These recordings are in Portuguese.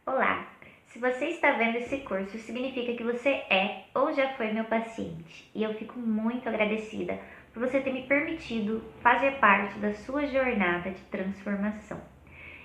Olá! Se você está vendo esse curso, significa que você é ou já foi meu paciente. E eu fico muito agradecida por você ter me permitido fazer parte da sua jornada de transformação.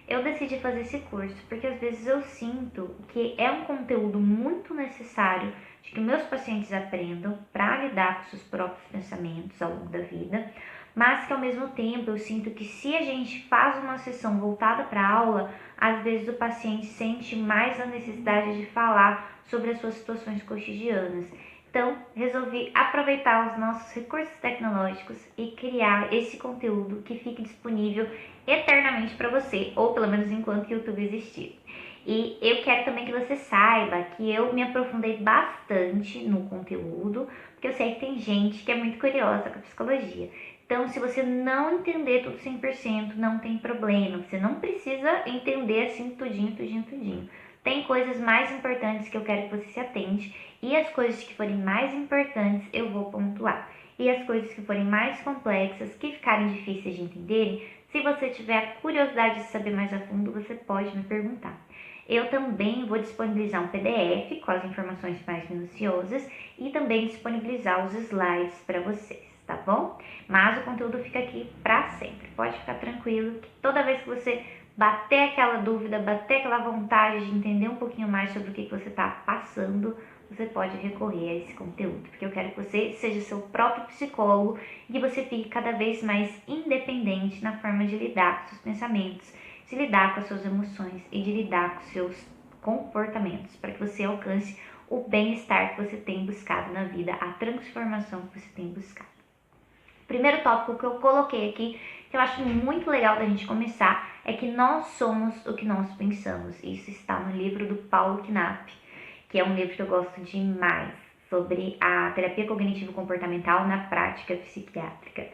Eu decidi fazer esse curso porque às vezes eu sinto que é um conteúdo muito necessário de que meus pacientes aprendam para lidar com seus próprios pensamentos ao longo da vida, mas que ao mesmo tempo eu sinto que se a gente faz uma sessão voltada para a aula, às vezes o paciente sente mais a necessidade de falar sobre as suas situações cotidianas. Então, resolvi aproveitar os nossos recursos tecnológicos e criar esse conteúdo que fique disponível eternamente para você, ou pelo menos enquanto o YouTube existir. E eu quero também que você saiba que eu me aprofundei bastante no conteúdo, porque eu sei que tem gente que é muito curiosa com a psicologia. Então, se você não entender tudo 100%, não tem problema. Você não precisa entender assim tudinho. Tem coisas mais importantes que eu quero que você se atente, e as coisas que forem mais importantes eu vou pontuar. E as coisas que forem mais complexas, que ficarem difíceis de entenderem, se você tiver curiosidade de saber mais a fundo, você pode me perguntar. Eu também vou disponibilizar um PDF com as informações mais minuciosas e também disponibilizar os slides para vocês, tá bom? Mas o conteúdo fica aqui para sempre. Pode ficar tranquilo que toda vez que você bater aquela dúvida, bater aquela vontade de entender um pouquinho mais sobre o que você está passando, você pode recorrer a esse conteúdo, porque eu quero que você seja seu próprio psicólogo e que você fique cada vez mais independente na forma de lidar com seus pensamentos, de lidar com as suas emoções e de lidar com seus comportamentos, para que você alcance o bem-estar que você tem buscado na vida, a transformação que você tem buscado. O primeiro tópico que eu coloquei aqui, que eu acho muito legal da gente começar, é que nós somos o que nós pensamos. Isso está no livro do Paulo Knapp, que é um livro que eu gosto demais, sobre a terapia cognitivo-comportamental na prática psiquiátrica.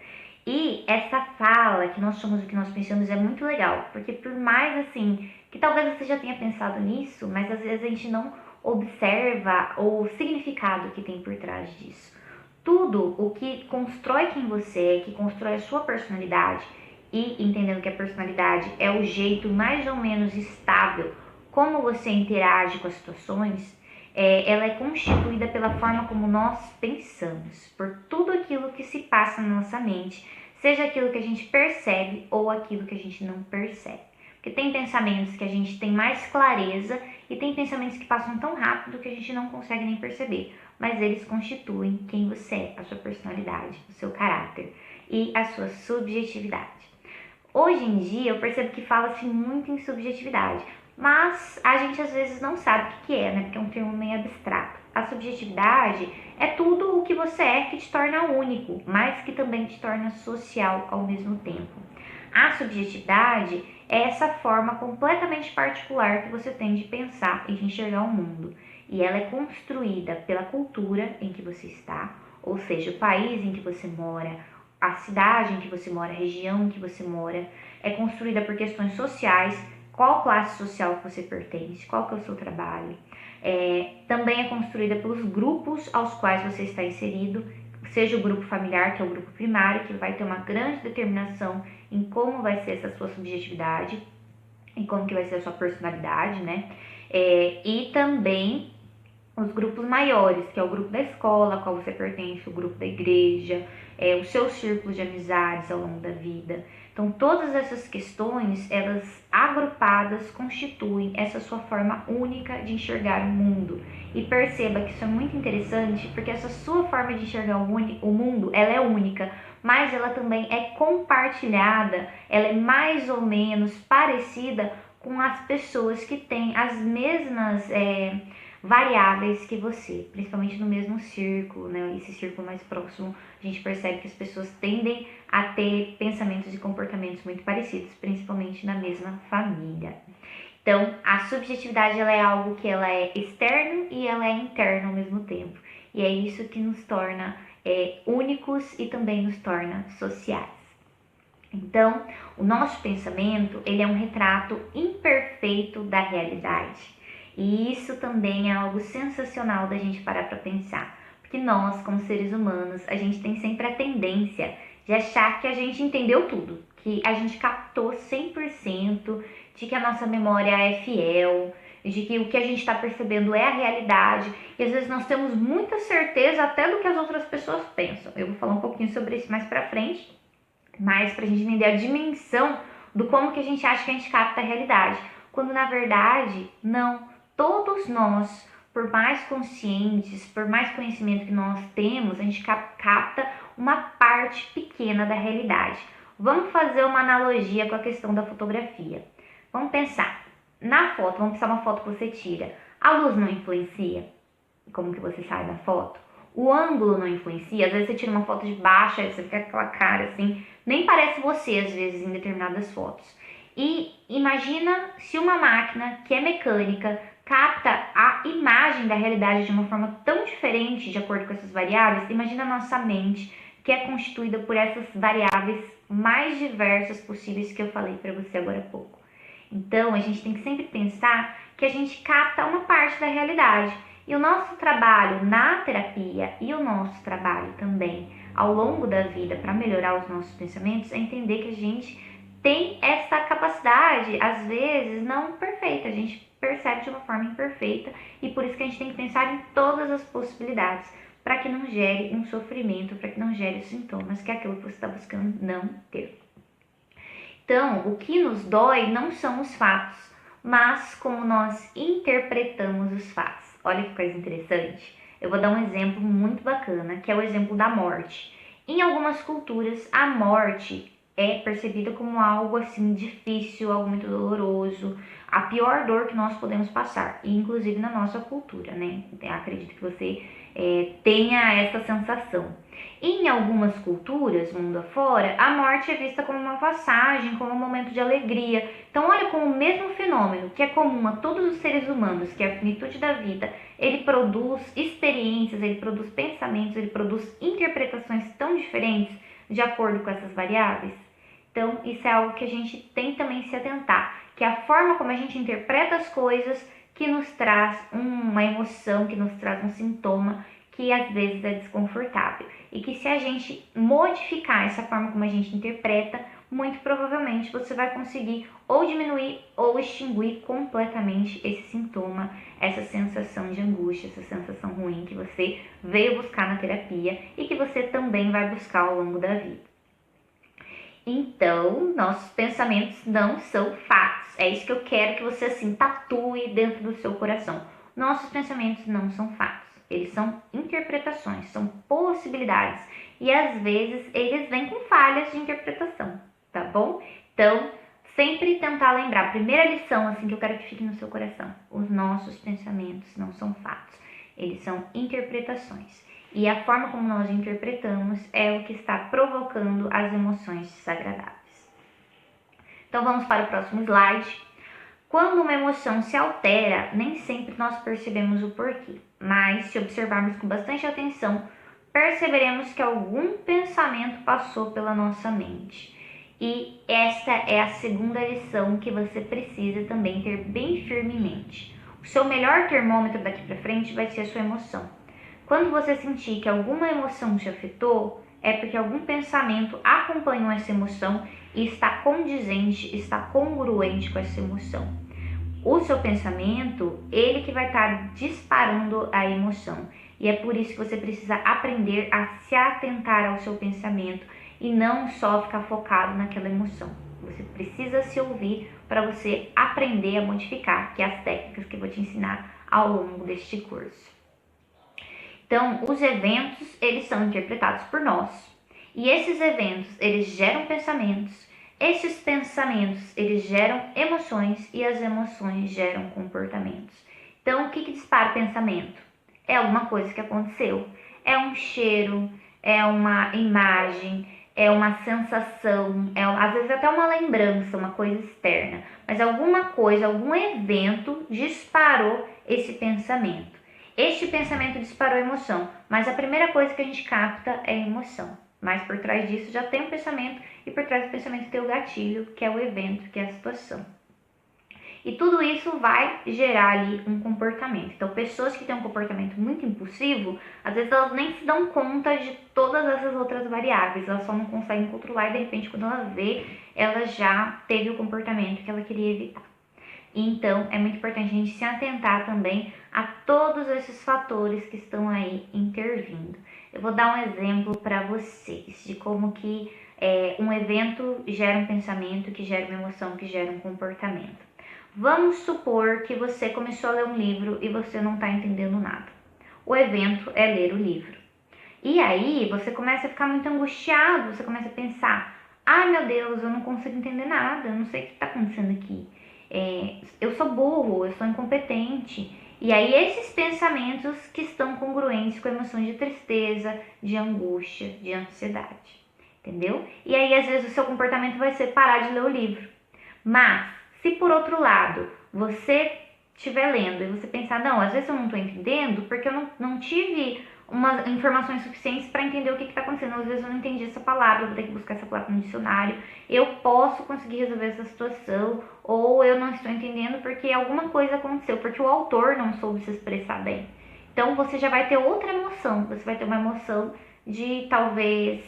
E essa fala, que nós somos o que nós pensamos, é muito legal, porque por mais assim, que talvez você já tenha pensado nisso, mas às vezes a gente não observa o significado que tem por trás disso. Tudo o que constrói quem você é, que constrói a sua personalidade, e entendendo que a personalidade é o jeito mais ou menos estável como você interage com as situações, ela é constituída pela forma como nós pensamos, por tudo aquilo que se passa na nossa mente, seja aquilo que a gente percebe ou aquilo que a gente não percebe. Porque tem pensamentos que a gente tem mais clareza e tem pensamentos que passam tão rápido que a gente não consegue nem perceber, mas eles constituem quem você é, a sua personalidade, o seu caráter e a sua subjetividade. Hoje em dia eu percebo que fala-se muito em subjetividade, mas a gente às vezes não sabe o que é, né? Porque é um termo meio abstrato. A subjetividade é tudo o que você é que te torna único, mas que também te torna social ao mesmo tempo. A subjetividade é essa forma completamente particular que você tem de pensar e de enxergar o mundo. E ela é construída pela cultura em que você está, ou seja, o país em que você mora, a cidade em que você mora, a região em que você mora, é construída por questões sociais, qual classe social que você pertence, qual que é o seu trabalho. Também é construída pelos grupos aos quais você está inserido, seja o grupo familiar, que é o grupo primário, que vai ter uma grande determinação em como vai ser essa sua subjetividade, em como que vai ser a sua personalidade, né? E também os grupos maiores, que é o grupo da escola, a qual você pertence, o grupo da igreja, o seu círculo de amizades ao longo da vida. Então, todas essas questões, elas agrupadas constituem essa sua forma única de enxergar o mundo. E perceba que isso é muito interessante, porque essa sua forma de enxergar o mundo, ela é única, mas ela também é compartilhada, ela é mais ou menos parecida com as pessoas que têm as mesmas variáveis que você, principalmente no mesmo círculo, né? Esse círculo mais próximo, a gente percebe que as pessoas tendem a ter pensamentos e comportamentos muito parecidos, principalmente na mesma família. Então, a subjetividade ela é algo que ela é externo e ela é interno ao mesmo tempo. E é isso que nos torna únicos e também nos torna sociais. Então, o nosso pensamento ele é um retrato imperfeito da realidade. E isso também é algo sensacional da gente parar para pensar, porque nós, como seres humanos, a gente tem sempre a tendência de achar que a gente entendeu tudo, que a gente captou 100%, de que a nossa memória é fiel, de que o que a gente está percebendo é a realidade, e às vezes nós temos muita certeza até do que as outras pessoas pensam. Eu vou falar um pouquinho sobre isso mais pra frente, mas pra gente entender a dimensão do como que a gente acha que a gente capta a realidade, quando na verdade, não. Todos nós, por mais conscientes, por mais conhecimento que nós temos, a gente capta uma parte pequena da realidade. Vamos fazer uma analogia com a questão da fotografia. Vamos pensar, na foto, vamos pensar uma foto que você tira. A luz não influencia como que você sai da foto? O ângulo não influencia? Às vezes você tira uma foto de baixo, aí você fica com aquela cara assim, nem parece você às vezes em determinadas fotos. E imagina se uma máquina que é mecânica capta a imagem da realidade de uma forma tão diferente de acordo com essas variáveis. Imagina a nossa mente, que é constituída por essas variáveis mais diversas possíveis que eu falei para você agora há pouco. Então, a gente tem que sempre pensar que a gente capta uma parte da realidade. E o nosso trabalho na terapia e o nosso trabalho também ao longo da vida para melhorar os nossos pensamentos é entender que a gente tem essa capacidade, às vezes não perfeita, a gente percebe de uma forma imperfeita, e por isso que a gente tem que pensar em todas as possibilidades para que não gere um sofrimento, para que não gere sintomas, que é aquilo que você está buscando não ter. Então, o que nos dói não são os fatos, mas como nós interpretamos os fatos. Olha que coisa interessante. Eu vou dar um exemplo muito bacana, que é o exemplo da morte. Em algumas culturas, a morte é percebida como algo assim difícil, algo muito doloroso, a pior dor que nós podemos passar, inclusive na nossa cultura, né? Acredito que você tenha essa sensação. Em algumas culturas, mundo afora, a morte é vista como uma passagem, como um momento de alegria. Então, olha como o mesmo fenômeno que é comum a todos os seres humanos, que é a finitude da vida, ele produz experiências, ele produz pensamentos, ele produz interpretações tão diferentes de acordo com essas variáveis. Então, isso é algo que a gente tem também se atentar, que é a forma como a gente interpreta as coisas que nos traz uma emoção, que nos traz um sintoma, que às vezes é desconfortável. E que se a gente modificar essa forma como a gente interpreta, muito provavelmente você vai conseguir ou diminuir ou extinguir completamente esse sintoma, essa sensação de angústia, essa sensação ruim que você veio buscar na terapia e que você também vai buscar ao longo da vida. Então, nossos pensamentos não são fatos. É isso que eu quero que você assim tatue dentro do seu coração. Nossos pensamentos não são fatos. Eles são interpretações, são possibilidades. E às vezes eles vêm com falhas de interpretação, tá bom? Então, sempre tentar lembrar. Primeira lição assim que eu quero que fique no seu coração. Os nossos pensamentos não são fatos. Eles são interpretações. E a forma como nós interpretamos é o que está provocando as emoções desagradáveis. Então vamos para o próximo slide. Quando uma emoção se altera, nem sempre nós percebemos o porquê, mas se observarmos com bastante atenção, perceberemos que algum pensamento passou pela nossa mente. E esta é a segunda lição que você precisa também ter bem firme em mente. O seu melhor termômetro daqui para frente vai ser a sua emoção. Quando você sentir que alguma emoção te afetou, é porque algum pensamento acompanhou essa emoção e está condizente, está congruente com essa emoção. O seu pensamento, ele que vai estar disparando a emoção. E é por isso que você precisa aprender a se atentar ao seu pensamento e não só ficar focado naquela emoção. Você precisa se ouvir para você aprender a modificar, que é as técnicas que eu vou te ensinar ao longo deste curso. Então, os eventos, eles são interpretados por nós. E esses eventos, eles geram pensamentos. Esses pensamentos, eles geram emoções e as emoções geram comportamentos. Então, o que dispara o pensamento? É alguma coisa que aconteceu. É um cheiro, é uma imagem, é uma sensação, às vezes até uma lembrança, uma coisa externa. Mas alguma coisa, algum evento disparou esse pensamento. Este pensamento disparou a emoção, mas a primeira coisa que a gente capta é a emoção. Mas por trás disso já tem um pensamento, e por trás do pensamento tem o gatilho, que é o evento, que é a situação. E tudo isso vai gerar ali um comportamento. Então, pessoas que têm um comportamento muito impulsivo, às vezes elas nem se dão conta de todas essas outras variáveis, elas só não conseguem controlar e de repente quando ela vê, ela já teve o comportamento que ela queria evitar. Então, é muito importante a gente se atentar também a todos esses fatores que estão aí intervindo. Eu vou dar um exemplo para vocês de como que um evento gera um pensamento, que gera uma emoção, que gera um comportamento. Vamos supor que você começou a ler um livro e você não está entendendo nada. O evento é ler o livro. E aí você começa a ficar muito angustiado, você começa a pensar: ai meu Deus, eu não consigo entender nada, eu não sei o que está acontecendo aqui. Eu sou burro, eu sou incompetente. E aí esses pensamentos que estão congruentes com emoções de tristeza, de angústia, de ansiedade. Entendeu? E aí às vezes o seu comportamento vai ser parar de ler o livro. Mas, se por outro lado você estiver lendo e você pensar, não, às vezes eu não estou entendendo porque eu não tive umas informações suficientes para entender o que está acontecendo. Às vezes eu não entendi essa palavra, eu vou ter que buscar essa palavra no dicionário. Eu posso conseguir resolver essa situação, ou eu não estou entendendo porque alguma coisa aconteceu, porque o autor não soube se expressar bem. Então você já vai ter outra emoção, você vai ter uma emoção de talvez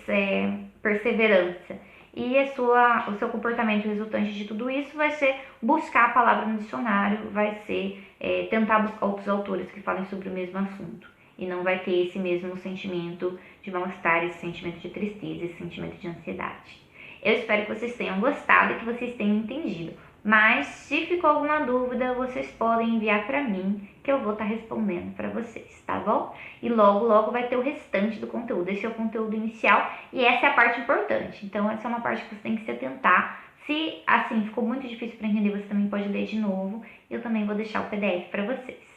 perseverança. E o seu comportamento resultante de tudo isso vai ser buscar a palavra no dicionário, vai ser tentar buscar outros autores que falem sobre o mesmo assunto. E não vai ter esse mesmo sentimento de mal-estar, esse sentimento de tristeza, esse sentimento de ansiedade. Eu espero que vocês tenham gostado e que vocês tenham entendido. Mas se ficou alguma dúvida, vocês podem enviar para mim, que eu vou estar respondendo para vocês, tá bom? E logo, logo vai ter o restante do conteúdo. Esse é o conteúdo inicial e essa é a parte importante. Então, essa é uma parte que você tem que se atentar. Se, assim, ficou muito difícil para entender, você também pode ler de novo. Eu também vou deixar o PDF para vocês.